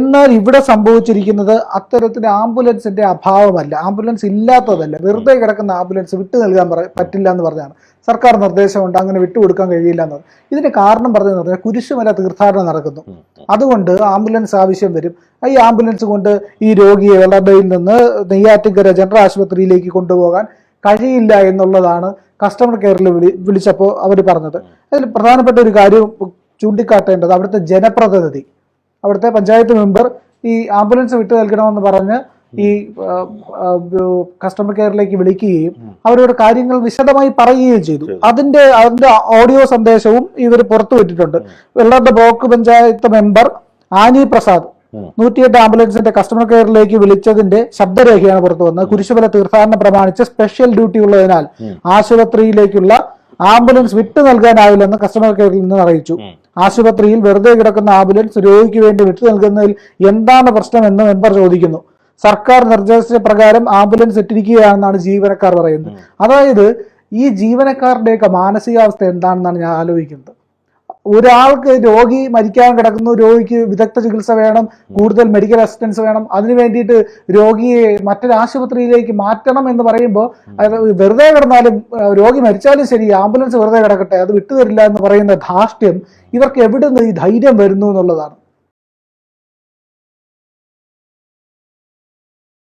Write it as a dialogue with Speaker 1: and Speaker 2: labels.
Speaker 1: എന്നാൽ ഇവിടെ സംഭവിച്ചിരിക്കുന്നത് അത്തരത്തിൽ ആംബുലൻസിന്റെ അഭാവമല്ല, ആംബുലൻസ് ഇല്ലാത്തതല്ല, വെറുതെ കിടക്കുന്ന ആംബുലൻസ് വിട്ടു നൽകാൻ പറ്റില്ല എന്ന് പറഞ്ഞാണ് സർക്കാർ നിർദ്ദേശമുണ്ട്, അങ്ങനെ വിട്ടുകൊടുക്കാൻ കഴിയില്ല എന്ന്. ഇതിന്റെ കാരണം പറഞ്ഞതെന്ന് പറഞ്ഞാൽ കുരിശുമല തീർത്ഥാടനം നടക്കുന്നു, അതുകൊണ്ട് ആംബുലൻസ് ആവശ്യം വരും. ഈ ആംബുലൻസ് കൊണ്ട് ഈ രോഗിയെ വെള്ളടയിൽ നിന്ന് നെയ്യാറ്റിൻകര ജനറൽ ആശുപത്രിയിലേക്ക് കൊണ്ടുപോകാൻ കഴിയില്ല എന്നുള്ളതാണ് കസ്റ്റമർ കെയറിൽ വിളിച്ചപ്പോൾ അവർ പറഞ്ഞത്. അതിൽ പ്രധാനപ്പെട്ട ഒരു കാര്യം ചൂണ്ടിക്കാട്ടേണ്ടത് അവിടുത്തെ ജനപ്രതിനിധി, അവിടുത്തെ പഞ്ചായത്ത് മെമ്പർ ഈ ആംബുലൻസ് വിട്ടു നൽകണമെന്ന് പറഞ്ഞ് ഈ കസ്റ്റമർ കെയറിലേക്ക് വിളിക്കുകയും അവരോട് കാര്യങ്ങൾ വിശദമായി പറയുകയും ചെയ്തു. അതിന്റെ ഓഡിയോ സന്ദേശവും ഇവർ പുറത്തുവിട്ടിട്ടുണ്ട്. വെള്ളാട്ട് ബ്ലോക്ക് പഞ്ചായത്ത് മെമ്പർ ആനി പ്രസാദ് 108 ആംബുലൻസിന്റെ കസ്റ്റമർ കെയറിലേക്ക് വിളിച്ചതിന്റെ ശബ്ദരേഖയാണ് പുറത്തു വന്നത്. കുരിശുമല തീർത്ഥാടനം പ്രമാണിച്ച് സ്പെഷ്യൽ ഡ്യൂട്ടി ഉള്ളതിനാൽ ആശുപത്രിയിലേക്കുള്ള ആംബുലൻസ് വിട്ടു നൽകാനാവില്ലെന്ന് കസ്റ്റമർ കെയറിൽ നിന്ന് അറിയിച്ചു. ആശുപത്രിയിൽ വെറുതെ കിടക്കുന്ന ആംബുലൻസ് രോഗിക്ക് വേണ്ടി വിട്ടു നൽകുന്നതിൽ എന്താണ് പ്രശ്നമെന്ന് മെമ്പർ ചോദിക്കുന്നു. സർക്കാർ നിർദ്ദേശപ്രകാരം ആംബുലൻസ് ഇട്ടിരിക്കുകയാണെന്നാണ് ജീവനക്കാർ പറയുന്നത്. അതായത് ഈ ജീവനക്കാരുടെയൊക്കെ മാനസികാവസ്ഥ എന്താണെന്നാണ് ഞാൻ ആലോചിക്കുന്നത്. ഒരാൾക്ക് രോഗി മരിക്കാൻ കിടക്കുന്നു, രോഗിക്ക് വിദഗ്ധ ചികിത്സ വേണം, കൂടുതൽ മെഡിക്കൽ അസിസ്റ്റൻസ് വേണം, അതിനു വേണ്ടിയിട്ട് രോഗിയെ മറ്റൊരു ആശുപത്രിയിലേക്ക് മാറ്റണം എന്ന് പറയുമ്പോൾ വെറുതെ കിടന്നാലും രോഗി മരിച്ചാലും ശരി ആംബുലൻസ് വെറുതെ കിടക്കട്ടെ, അത് വിട്ടുതരില്ല എന്ന് പറയുന്ന ധാർഷ്ട്യം ഇവർക്ക് എവിടെ നിന്ന് ഈ ധൈര്യം വരുന്നു എന്നുള്ളതാണ്.